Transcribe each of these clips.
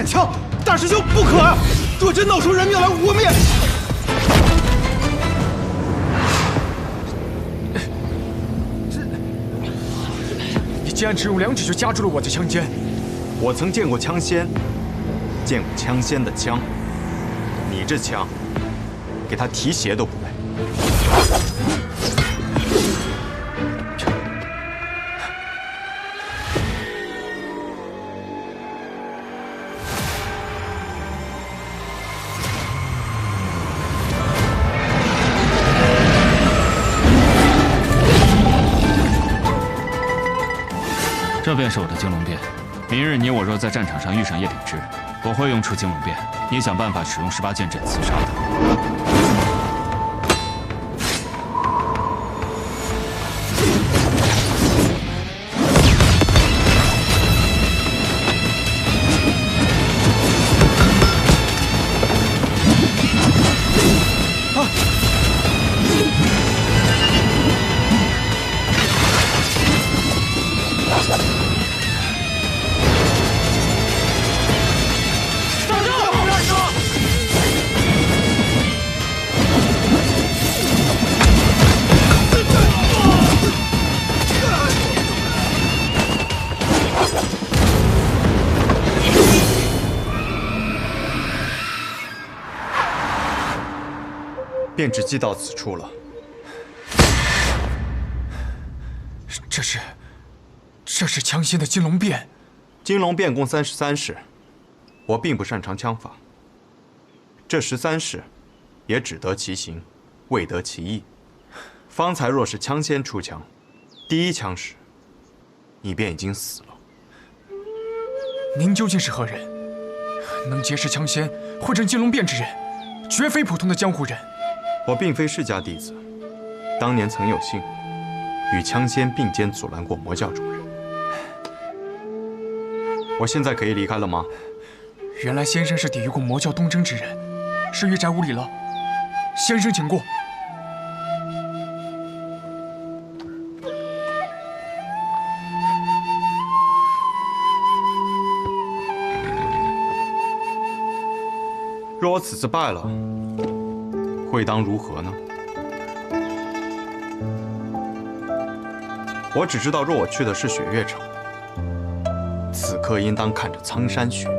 枪！大师兄不可啊！若真闹出人命来，我们也……你竟然只用2指就夹住了我的枪尖！我曾见过枪仙，见过枪仙的枪。你这枪，给他提鞋都不配。 这便是我的金龙变。明日你我若在战场上遇上叶秉之，我会用出金龙变，你想办法使用18剑斩刺杀他。 便只记到此处了。这是枪仙的金龙变。金龙变共33式，我并不擅长枪法。这13式，也只得其形，未得其意。方才若是枪仙出枪，第一枪时，你便已经死了。您究竟是何人？能结识枪仙，会阵金龙变之人，绝非普通的江湖人。 我并非世家弟子，当年曾有幸与枪仙并肩阻拦过魔教主人。我现在可以离开了吗？原来先生是抵御过魔教东征之人，是玉宅无礼了。先生请过。若我此次败了， 会当如何呢？我只知道，若我去的是雪月城，此刻应当看着苍山雪，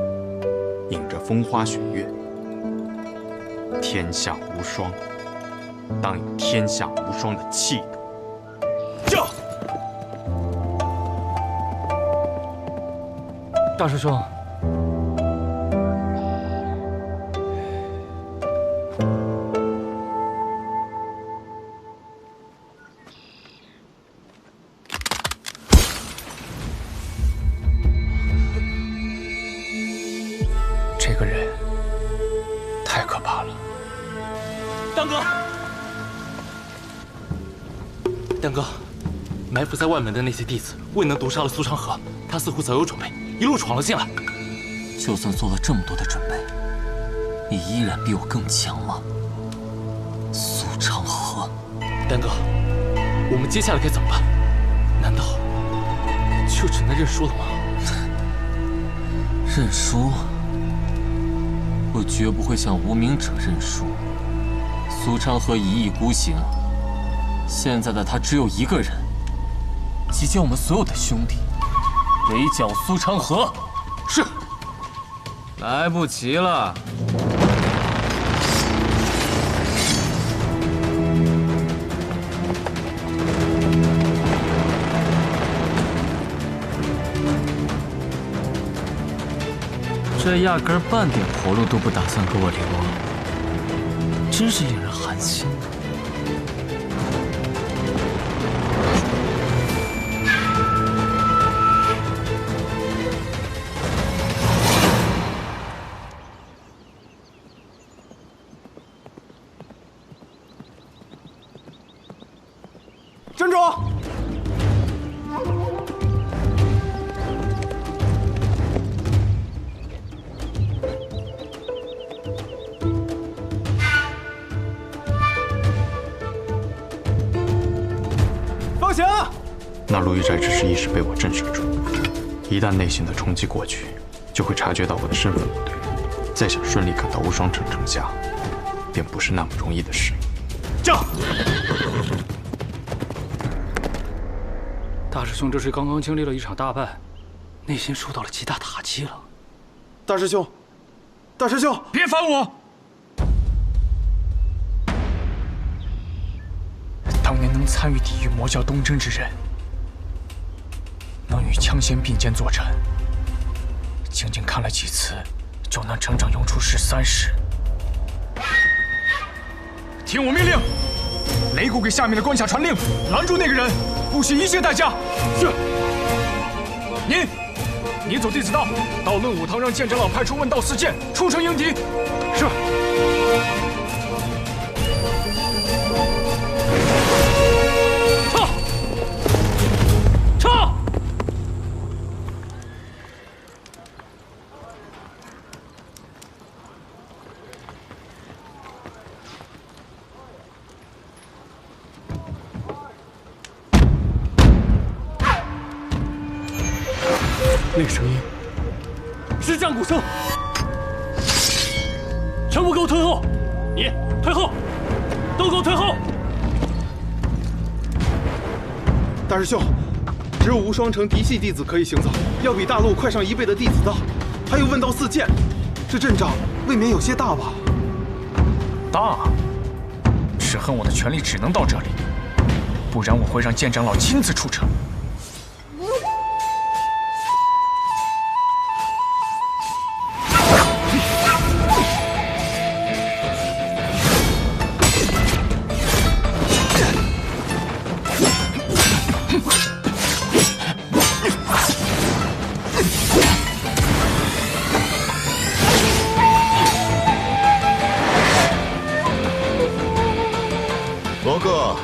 迎着风花雪月，天下无双，当有天下无双的气度。驾！大师兄。当哥，当哥，埋伏在外门的那些弟子未能毒杀了苏长河，他似乎早有准备，一路闯了进来。就算做了这么多的准备，你依然比我更强吗？苏长河，丹哥，我们接下来该怎么办？难道就只能认输了吗？认输？我绝不会向无名者认输。苏长河一意孤行，现在的他只有一个人，集结我们所有的兄弟，围剿苏长河。是。来不及了。这压根儿半点活路都不打算给我留，真是令人寒心啊！站住！放行！那陆玉斋只是一时被我震慑住，一旦内心的冲击过去，就会察觉到我的身份不对，再想顺利赶到无双城城下，便不是那么容易的事。驾！大师兄这是刚刚经历了一场大败，内心受到了极大打击了。大师兄，大师兄，别烦我！当年能参与抵御魔教东征之人，能与枪仙并肩作战，仅仅看了几次，就能整整用出13式。听我命令，擂鼓给下面的关卡传令，拦住那个人，不惜一切代价。是。你走弟子道，到论武堂让剑长老派出问道4剑出城迎敌。是。撤！那个声音是战鼓声，全部给我退后！你退后，都给我退后！大师兄，只有无双城嫡系弟子可以行走，要比大陆快上1倍的弟子道，还有问道4剑，这阵仗未免有些大吧？大，只恨我的权力只能到这里，不然我会让剑长老亲自出城。罗哥，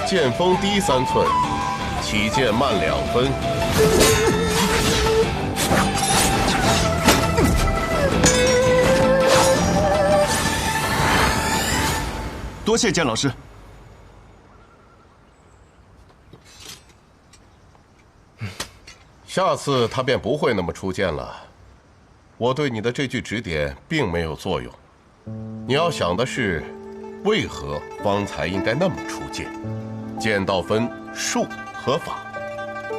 剑锋低3寸，起剑慢2分。多谢剑老师。下次他便不会那么出剑了。我对你的这句指点并没有作用。你要想的是，为何方才应该那么出剑？剑道分术和法，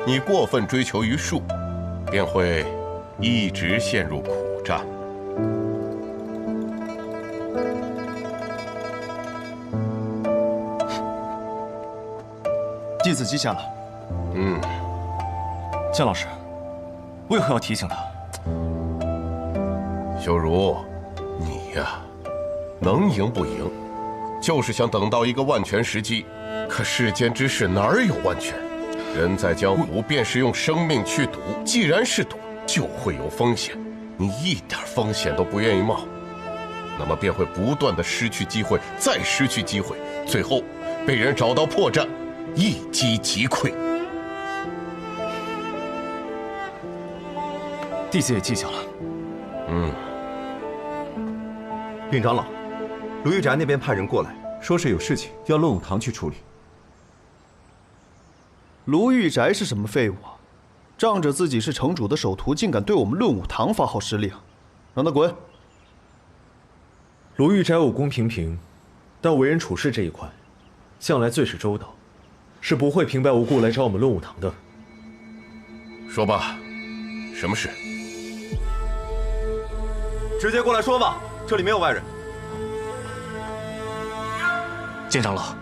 你过分追求于术，便会一直陷入苦战。弟子记下了。剑老师，为何要提醒他？修如，你呀，能赢不赢，就是想等到一个万全时机。可世间之事哪有万全？人在江湖，便是用生命去赌。既然是赌，就会有风险。你一点风险都不愿意冒，那么便会不断的失去机会，再失去机会，最后被人找到破绽，一击即溃。弟子也记下了。禀长老，卢玉宅那边派人过来，说是有事情要论武堂去处理。卢玉宅是什么废物啊？仗着自己是城主的首徒，竟敢对我们论武堂发号施令，让他滚！卢玉宅武功平平，但为人处事这一块，向来最是周到，是不会平白无故来找我们论武堂的。说吧，什么事？直接过来说吧，这里没有外人。剑长老，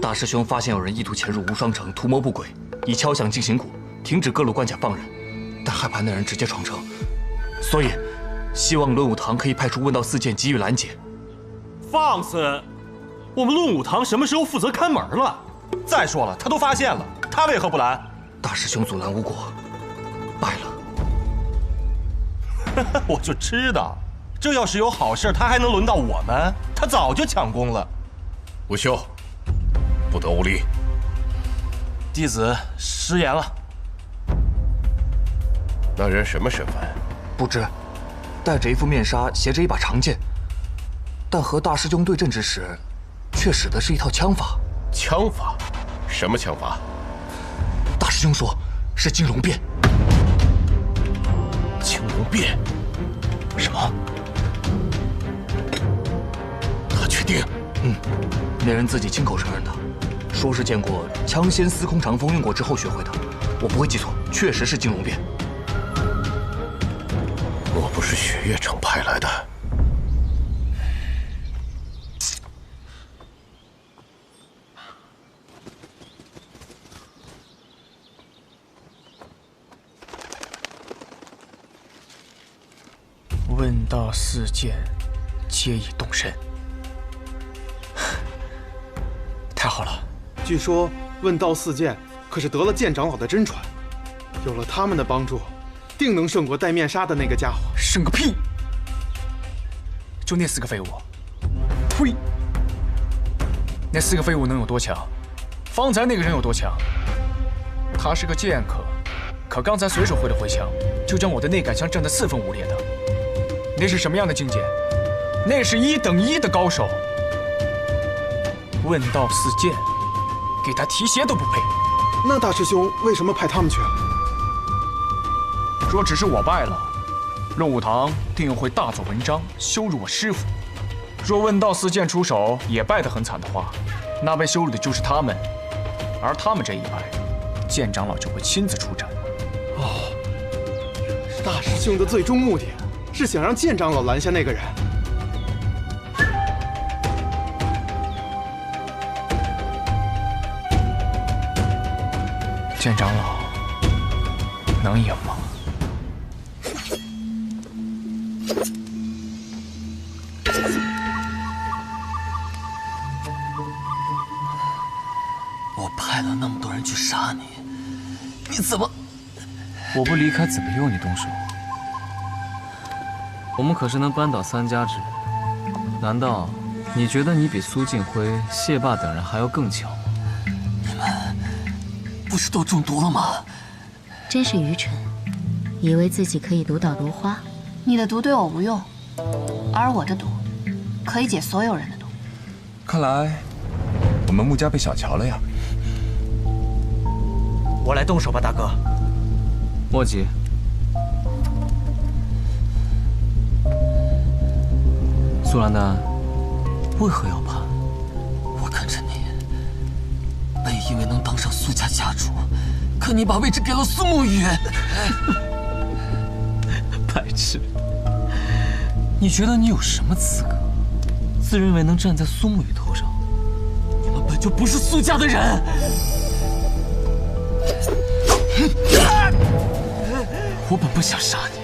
大师兄发现有人意图潜入无双城，图谋不轨，以敲响进行鼓，停止各路关卡放人，但害怕那人直接闯城，所以希望论武堂可以派出问道四剑给予拦截。放肆！我们论武堂什么时候负责看门了？再说了，他都发现了，他为何不拦？大师兄阻拦无果，败了。我就知道，这要是有好事，他还能轮到我们？他早就抢功了。吴修，不得无礼。弟子失言了。那人什么身份？不知，戴着一副面纱，携着一把长剑，但和大师兄对阵之时，却使的是一套枪法。枪法？什么枪法？大师兄说是金龙变。金龙变？什么？他确定？那人自己亲口承认的，说是见过枪仙司空长风用过之后学会的。我不会记错，确实是金龙变。莫不是雪月城派来的？问道四剑，皆已动身。太好了！据说问道四剑可是得了剑长老的真传，有了他们的帮助，定能胜过戴面纱的那个家伙。胜个屁！就那4个废物！呸！那4个废物能有多强？方才那个人有多强？他是个剑客，可刚才随手挥了挥枪，就将我的内杆枪震得4分5裂的。那是什么样的境界？那是1等1的高手。问道四剑，给他提鞋都不配。那大师兄为什么派他们去了？若只是我败了，论武堂定又会大做文章，羞辱我师父。若问道四剑出手也败得很惨的话，那被羞辱的就是他们，而他们这一败，剑长老就会亲自出战。哦，大师兄的最终目的是想让剑长老拦下那个人。剑长老能赢吗？我派了那么多人去杀你，你怎么……我不离开，怎么由你动手？我们可是能扳倒3家之人，难道你觉得你比苏静辉、谢霸等人还要更强吗？你们不是都中毒了吗？真是愚蠢，以为自己可以毒倒如花。你的毒对我无用，而我的毒可以解所有人的毒。看来我们穆家被小瞧了呀。我来动手吧，大哥。莫急。苏兰丹，为何要叛？我跟着你，本以为能当上苏家家主，可你把位置给了苏沐雨。白痴！你觉得你有什么资格，自认为能站在苏沐雨头上？你们本就不是苏家的人。我本不想杀你，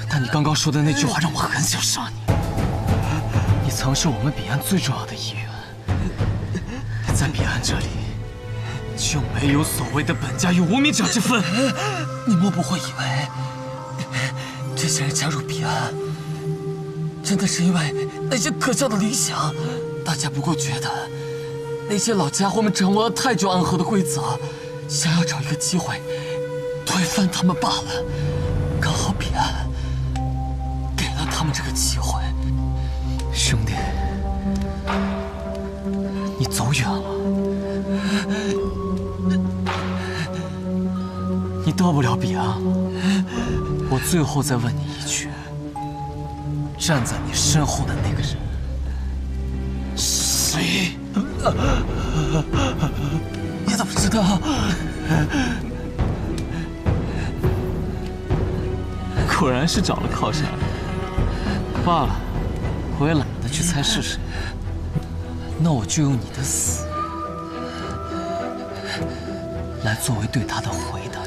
但你刚刚说的那句话让我很想杀你。你曾是我们彼岸最重要的一员，在彼岸这里就没有所谓的本家与无名者之分。你莫不会以为这些人加入彼岸真的是因为那些可笑的理想，大家不过觉得那些老家伙们掌握了太久暗河的规则，想要找一个机会推翻他们罢了。刚好彼岸给了他们这个机会。兄弟，你走远了，你到不了彼岸了。我最后再问你一句，站在你身后的那个人，谁？你怎么知道？果然是找了靠山。罢了，我也懒得去猜是谁。那我就用你的死来作为对他的回答。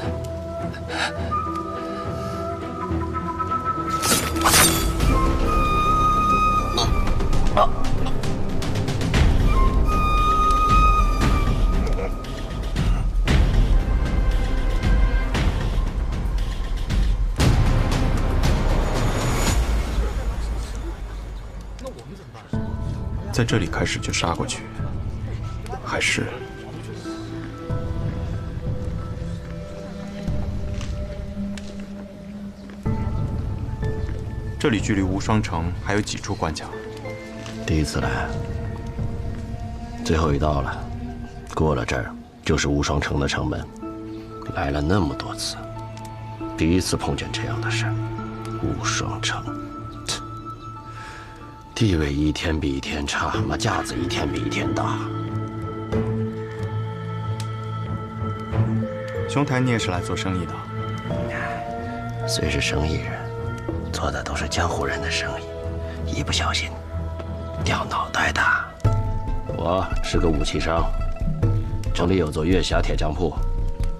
在这里开始就杀过去，还是这里距离无双城还有几处关卡？第一次来，最后一道了，过了这儿就是无双城的城门。来了那么多次，第一次碰见这样的事儿。无双城，地位一天比一天差，妈架子一天比一天大。兄台，你也是来做生意的？虽是生意人，做的都是江湖人的生意，一不小心掉脑袋的。我是个武器商，城里有座月霞铁匠铺，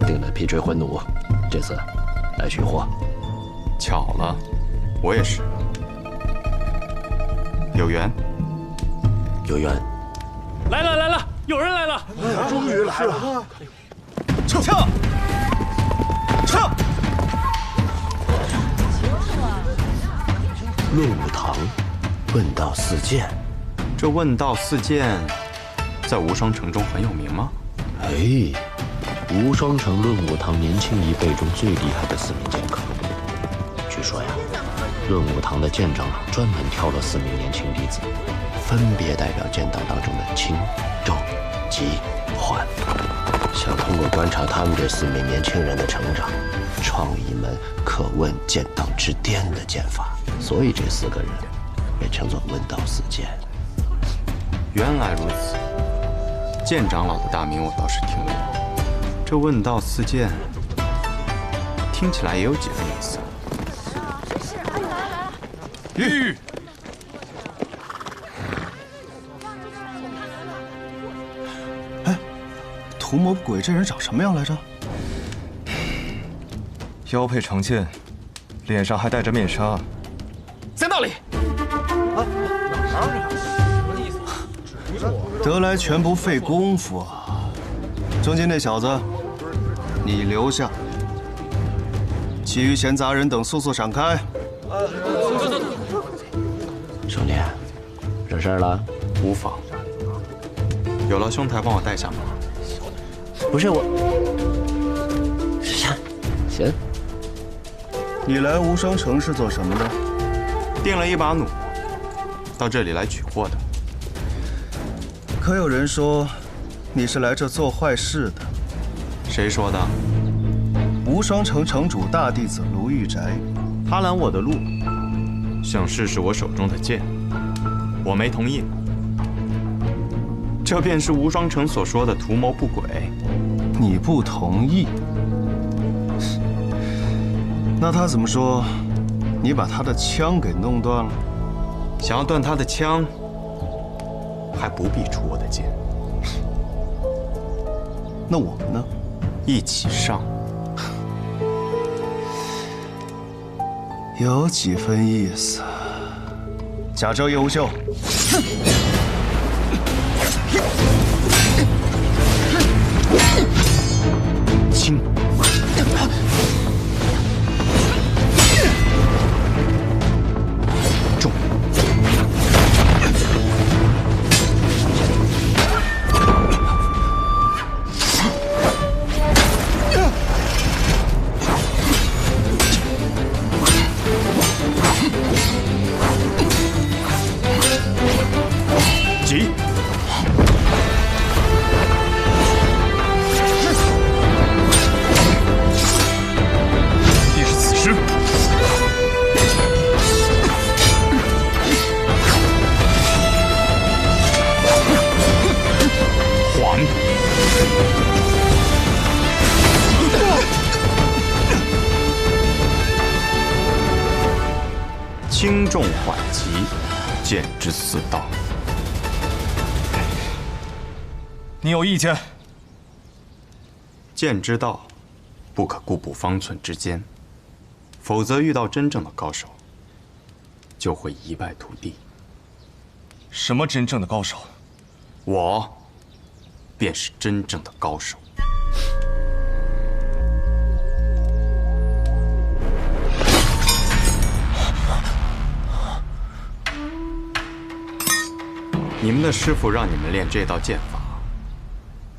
订了皮锤魂弩，这次来取货。巧了，我也是。有缘，有缘。来了来了，有人来了！终于来了！撤！论武堂，问道四剑。这问道四剑，在无双城中很有名吗？哎，无双城论武堂年轻一辈中最厉害的4名剑客。据说呀，论武堂的剑长老专门挑了4名年轻弟子，分别代表剑道当中的轻、重、急、缓，想通过观察他们这4名年轻人的成长，创一门可问剑道之巅的剑法。所以这4个人被称作问道四剑。原来如此，剑长老的大名我倒是听过，这问道四剑听起来也有几分意思。玉，哎，图谋不轨这人长什么样来着？腰佩长剑，脸上还戴着面纱。在那里。得来全不费功夫啊！中间那小子，你留下，其余闲杂人等速速闪开。兄弟，惹事儿了？无妨。有劳兄台帮我带下吗？不是我。行。你来无双城是做什么的？订了一把弩，到这里来取货的。可有人说你是来这做坏事的？谁说的？无双城城主大弟子卢玉宅，他拦我的路，想试试我手中的剑，我没同意。这便是无双城所说的图谋不轨。你不同意？那他怎么说？你把他的枪给弄断了？想要断他的枪，还不必出我的剑。那我们呢？一起上。有几分意思。贾州叶无秀。轻。重。缓急，剑之四道。你有意见？剑之道，不可固步方寸之间，否则遇到真正的高手，就会一败涂地。什么真正的高手？我便是真正的高手。你们的师傅让你们练这道剑法，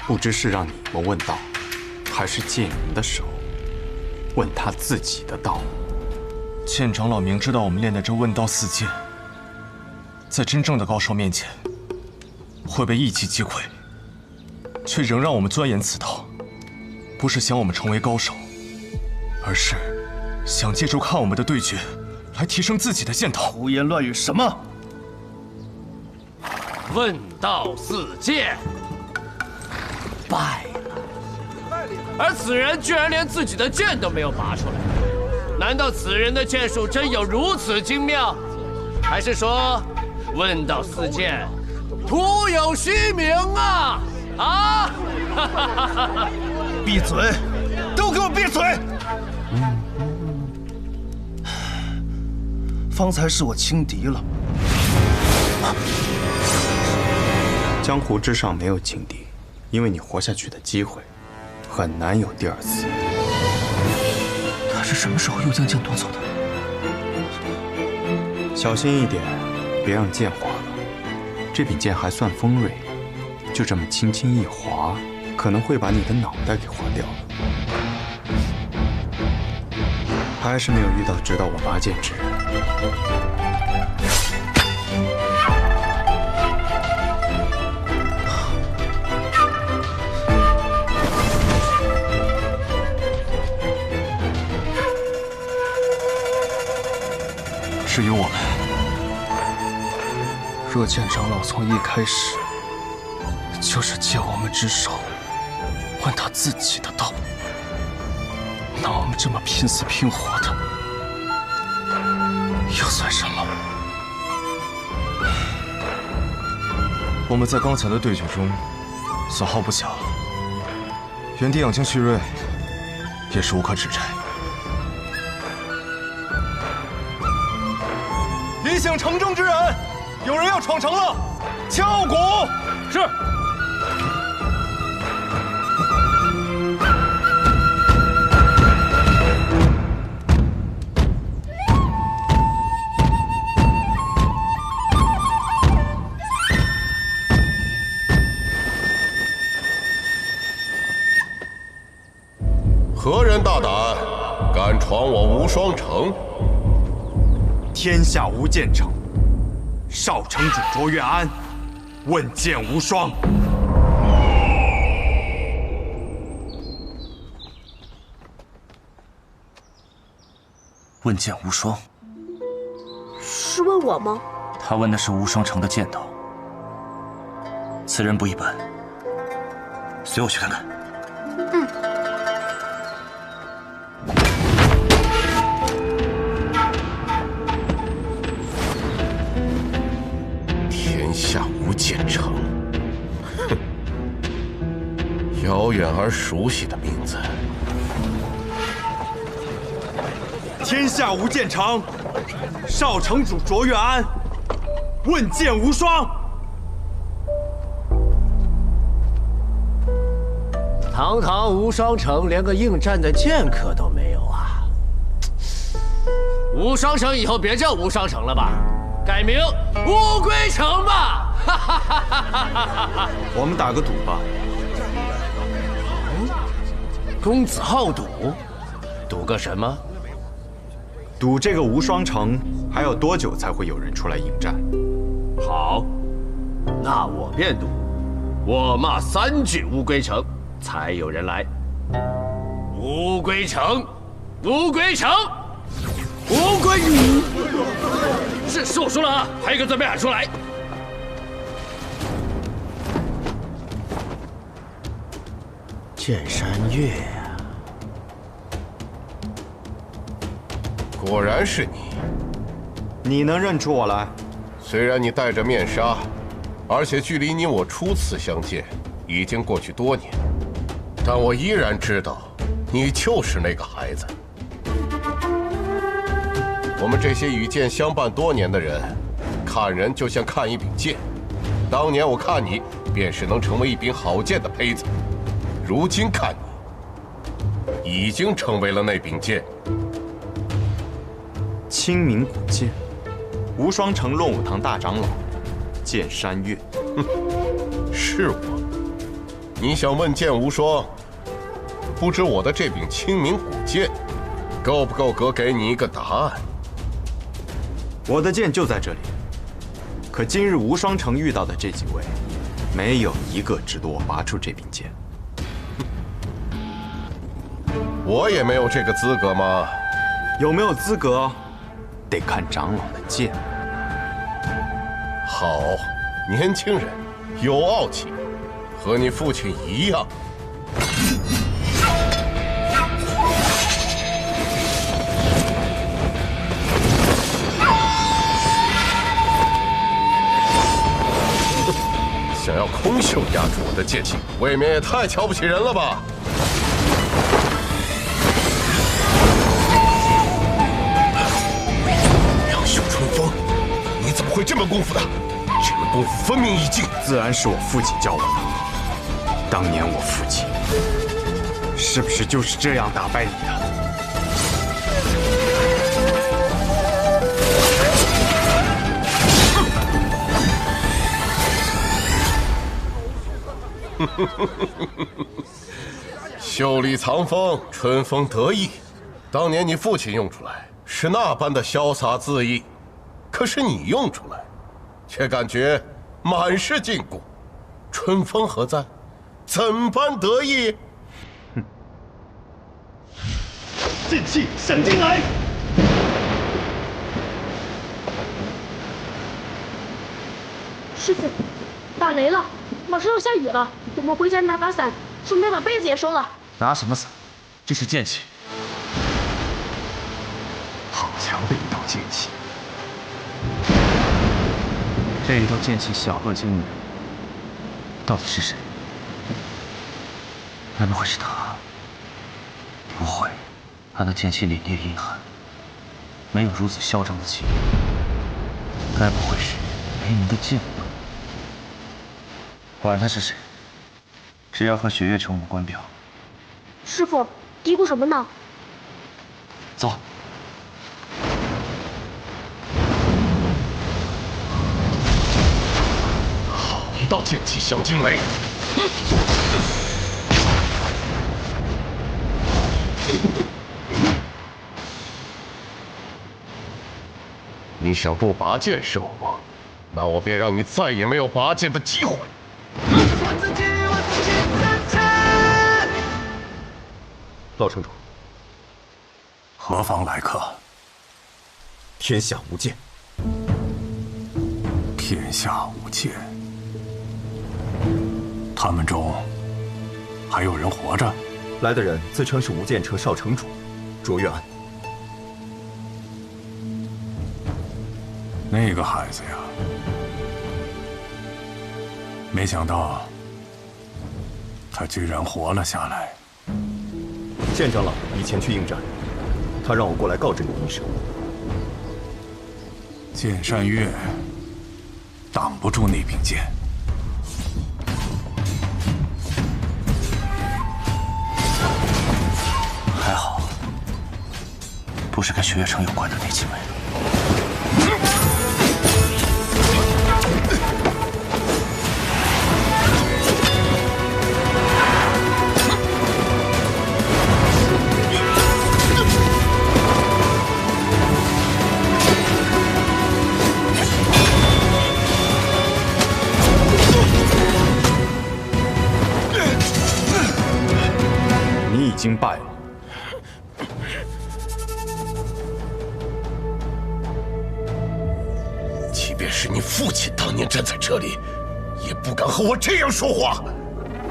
不知是让你们问道，还是借你们的手问他自己的道。剑长老明知道我们练的这问道四剑，在真正的高手面前会被一击击溃，却仍让我们钻研此道，不是想我们成为高手，而是想借助看我们的对决来提升自己的剑道。胡言乱语什么？问道四剑败了，而此人居然连自己的剑都没有拔出来，难道此人的剑术真有如此精妙，还是说问道四剑徒有虚名啊？啊！闭嘴！都给我闭嘴！方才是我轻敌了。江湖之上没有轻敌，因为你活下去的机会很难有第二次。他是什么时候又将剑夺走的？小心一点，别让剑划了。这柄剑还算锋锐，就这么轻轻一划，可能会把你的脑袋给划掉了。还是没有遇到知道我拔剑之人。至于我们，若剑长老从一开始就是借我们之手问他自己的道，那我们这么拼死拼活的，又算什么？我们在刚才的对决中损耗不小，原地养精蓄锐也是无可指摘。李醒城中之人，有人要闯城了，敲鼓。是。何人大胆，敢闯我无双城？天下无剑城，少城主卓越安，问剑无双。问剑无双，是问我吗？他问的是无双城的剑道。此人不一般，随我去看看。嗯。天下无剑城，哼，遥远而熟悉的名字。天下无剑城，少城主卓越安，问剑无双。堂堂无双城，连个应战的剑客都没有啊！无双城以后别叫无双城了吧，改名乌龟城吧！我们打个赌吧。公子好赌，赌个什么？赌这个无双城还要多久才会有人出来应战？好，那我便赌，我骂3句乌龟城，才有人来。乌龟城，乌龟城，乌龟。是我说了啊，还有一个字没喊出来。剑山月啊，果然是你。你能认出我来？虽然你戴着面纱，而且距离你我初次相见已经过去多年，但我依然知道，你就是那个孩子。我们这些与剑相伴多年的人，看人就像看一柄剑。当年我看你，便是能成为一柄好剑的胚子；如今看你，已经成为了那柄剑。清明古剑，无双城论武堂大长老剑山月。是我。你想问剑无双，不知我的这柄清明古剑，够不够格给你一个答案？我的剑就在这里，可今日无双城遇到的这几位，没有一个值得我拔出这柄剑。我也没有这个资格吗？有没有资格，得看长老的剑。好，年轻人，有傲气，和你父亲一样。想要空手压住我的剑气，未免也太瞧不起人了吧！杨秀春风，你怎么会这门功夫的？这门功夫分明一境，自然是我父亲教我的。当年我父亲是不是就是这样打败你的？袖里藏锋，春风得意。当年你父亲用出来是那般的潇洒恣意，可是你用出来，却感觉满是禁锢。春风何在？怎般得意？剑气闪进来！师傅，打雷了，马上要下雨了，我们回家拿把伞，顺便把被子也收了。拿什么伞？这是剑气。好强的一道剑气！这一道剑气晓恶惊人，到底是谁？难道会是他？不会，他的剑气凛冽阴寒，没有如此嚣张的气。该不会是雷鸣的剑吧？管他是谁，只要和雪月城无关表。师傅，嘀咕什么呢？走。好一道剑气小惊雷！你想不拔剑胜我，那我便让你再也没有拔剑的机会。老城主，何方来客？天下无剑。天下无剑。他们中还有人活着？来的人自称是无剑城少城主卓越安。那个孩子呀，没想到他居然活了下来。剑长老已前去应战，他让我过来告知你一声。剑山月挡不住那柄剑。还好，不是跟雪月城有关的那几位。你已经败了。即便是你父亲当年站在这里，也不敢和我这样说话。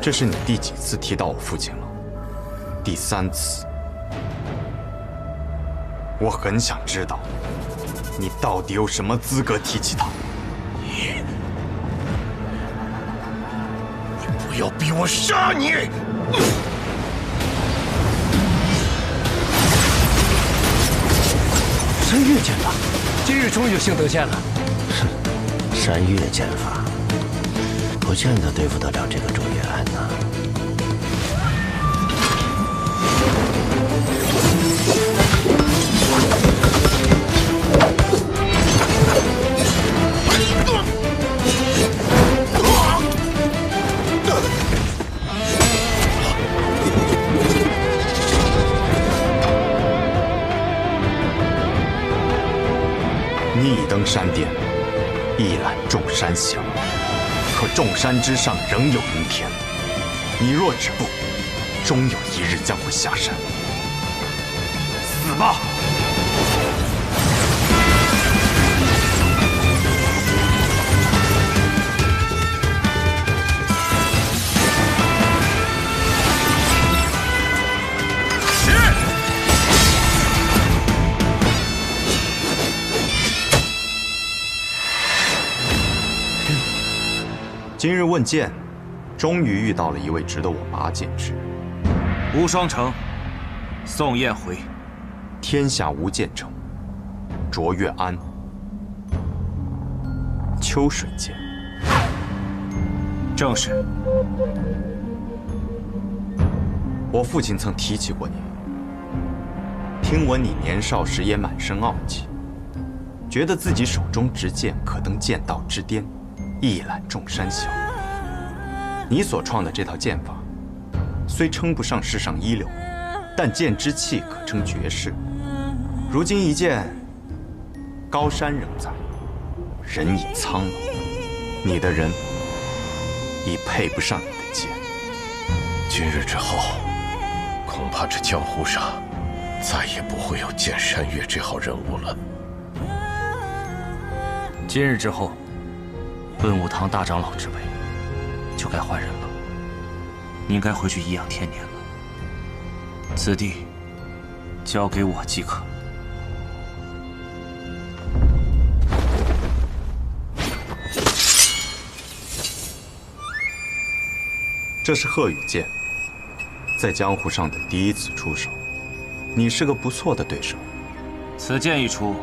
这是你第几次提到我父亲了？第3次。我很想知道，你到底有什么资格提起他？你不要逼我杀你！山岳剑法，今日终于幸得见了。山岳剑法，不见得对付得了这个周月安呐。逆登山巅，一览众山小。可众山之上仍有阴天，你若止步，终有一日将会下山。死吧！今日问剑，终于遇到了一位值得我拔剑之人。无双城，宋燕回。天下无剑城，卓越安。秋水剑。正是。我父亲曾提起过你，听闻你年少时也满身傲气，觉得自己手中执剑可登剑道之巅。一览众山小。你所创的这套剑法，虽称不上世上一流，但剑之气可称绝世。如今一剑，高山仍在，人已苍老，你的人已配不上你的剑。今日之后，恐怕这江湖上再也不会有剑山岳这号人物了。今日之后，论武堂大长老之位就该换人了。你应该回去颐养天年了。此地交给我即可。这是鹤羽剑，在江湖上的第一次出手，你是个不错的对手。此剑一出，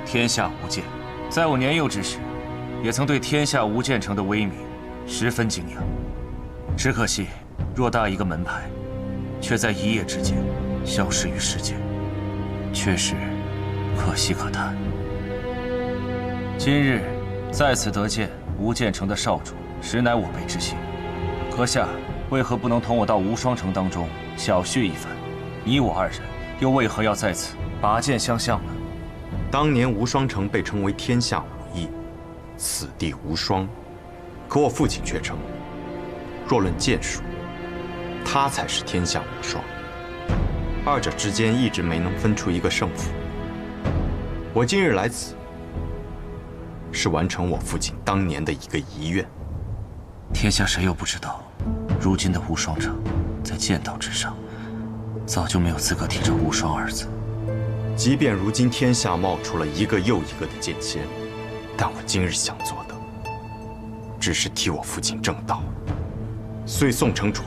天下无剑。在我年幼之时，也曾对天下无剑城的威名十分敬仰。只可惜，偌大一个门派，却在一夜之间消失于世间，确实可惜可叹。今日在此得见无剑城的少主，实乃我辈之幸。阁下为何不能同我到无双城当中小叙一番？你我二人又为何要在此拔剑相向呢？当年无双城被称为天下武艺，此地无双。可我父亲却称，若论剑术，他才是天下无双。二者之间一直没能分出一个胜负。我今日来此，是完成我父亲当年的一个遗愿。天下谁又不知道，如今的无双城在剑道之上，早就没有资格提这无双二字。即便如今天下冒出了一个又一个的剑仙，但我今日想做的，只是替我父亲正道。虽宋城主，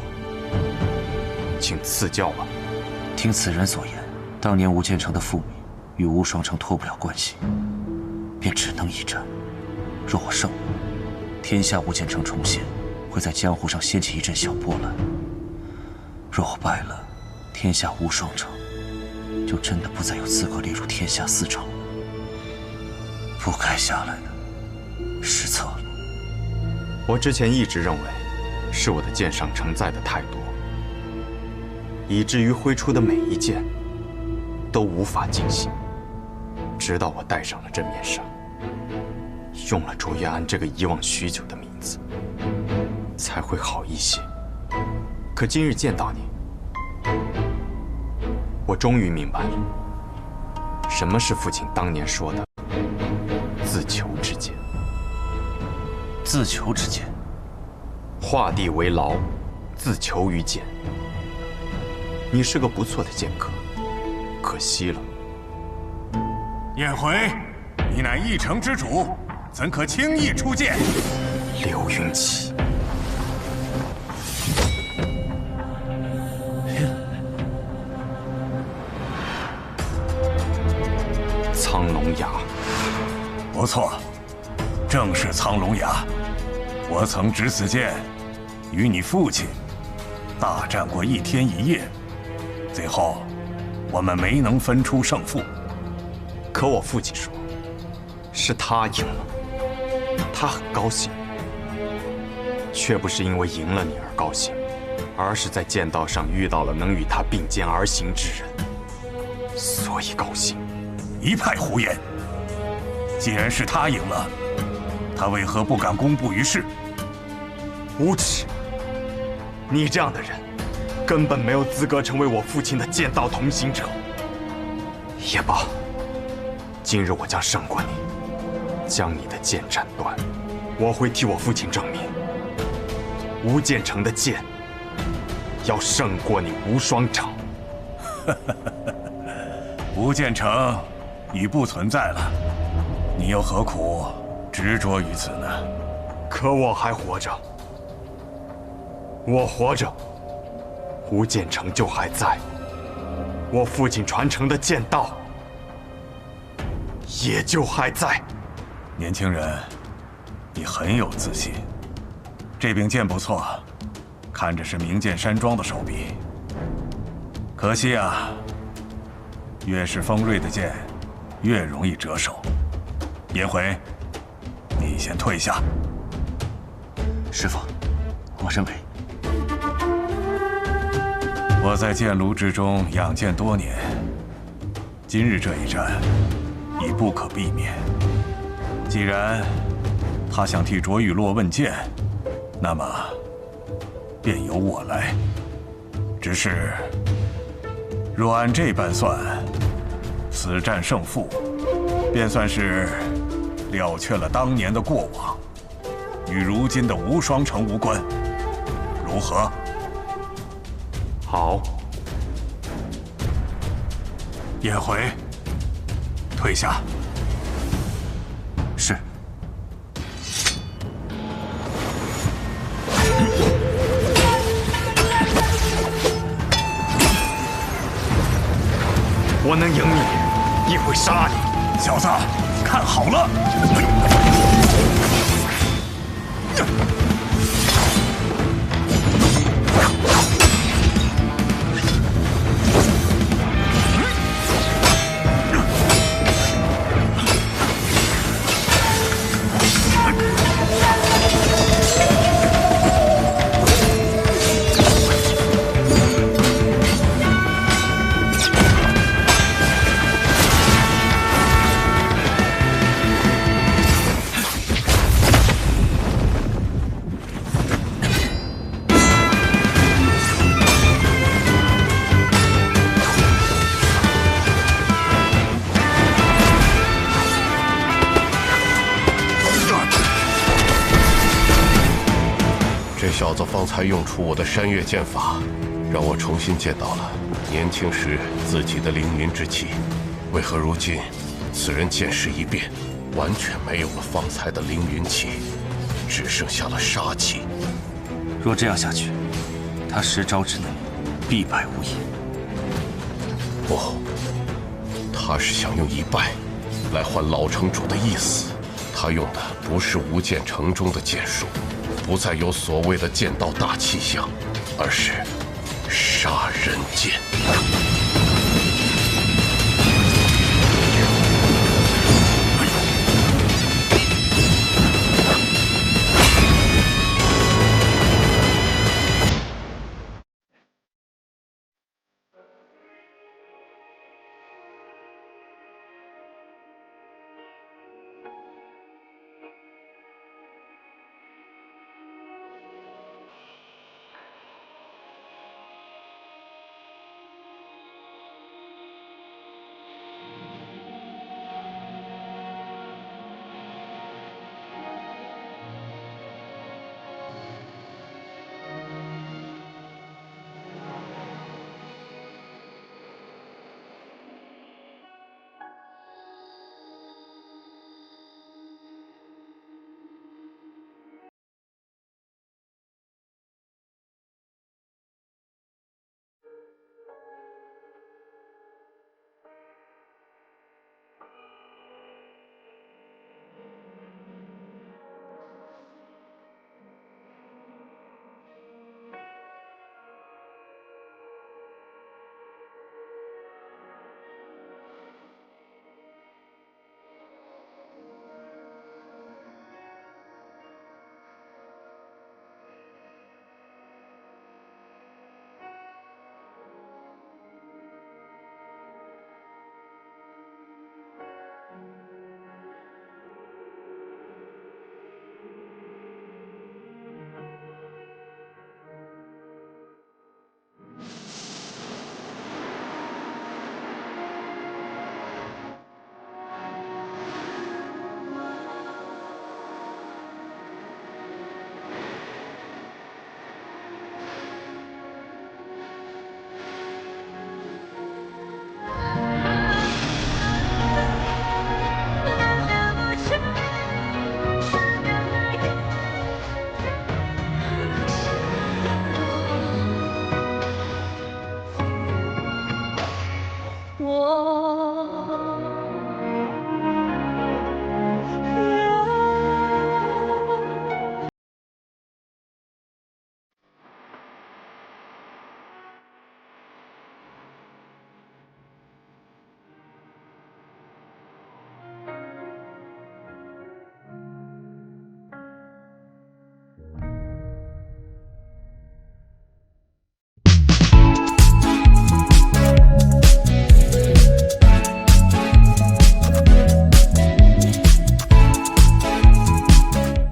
请赐教吧。听此人所言，当年无剑城的覆灭与无双城脱不了关系，便只能一战。若我胜了，天下无剑城重现，会在江湖上掀起一阵小波澜；若我败了，天下无双城就真的不再有资格列入天下四城了。不该下来的，失策了。我之前一直认为，是我的剑上承载的太多，以至于挥出的每一剑都无法尽兴。直到我戴上了这面纱，用了卓越安这个遗忘许久的名字，才会好一些。可今日见到你，我终于明白了，什么是父亲当年说的自求之剑。自求之剑，画地为牢，自求于剑。你是个不错的剑客，可惜了。燕回，你乃一城之主，怎可轻易出剑？刘云奇，苍龙崖，不错，正是苍龙崖。我曾执此剑，与你父亲大战过1天1夜，最后我们没能分出胜负。可我父亲说，是他赢了，他很高兴，却不是因为赢了你而高兴，而是在剑道上遇到了能与他并肩而行之人，所以高兴。一派胡言！既然是他赢了，他为何不敢公布于世？无耻！你这样的人，根本没有资格成为我父亲的剑道同行者。也罢，今日我将胜过你，将你的剑斩断。我会替我父亲证明，吴建成的剑要胜过你无双城。吴建成已不存在了，你又何苦执着于此呢？可我还活着，我活着，吴建成就还在，我父亲传承的剑道也就还在。年轻人，你很有自信。这柄剑不错，看着是名剑山庄的手笔。可惜啊，越是锋锐的剑，越容易折手。颜回，你先退下。师父，我认为，我在剑炉之中养剑多年，今日这一战已不可避免。既然他想替卓玉洛问剑，那么便由我来。只是若按这般算，此战胜负便算是了却了当年的过往，与如今的无双城无关，如何？好。颜回，退下。是。我能赢你，亦会杀你。小子，看好了！小子方才用出我的山岳剑法，让我重新见到了年轻时自己的凌云之气。为何如今此人剑势一变，完全没有了方才的凌云气，只剩下了杀气？若这样下去，他10招之内必败无疑。不，他是想用一败来换老城主的意思。他用的不是无剑城中的剑术，不再有所谓的剑道大气象，而是杀人剑。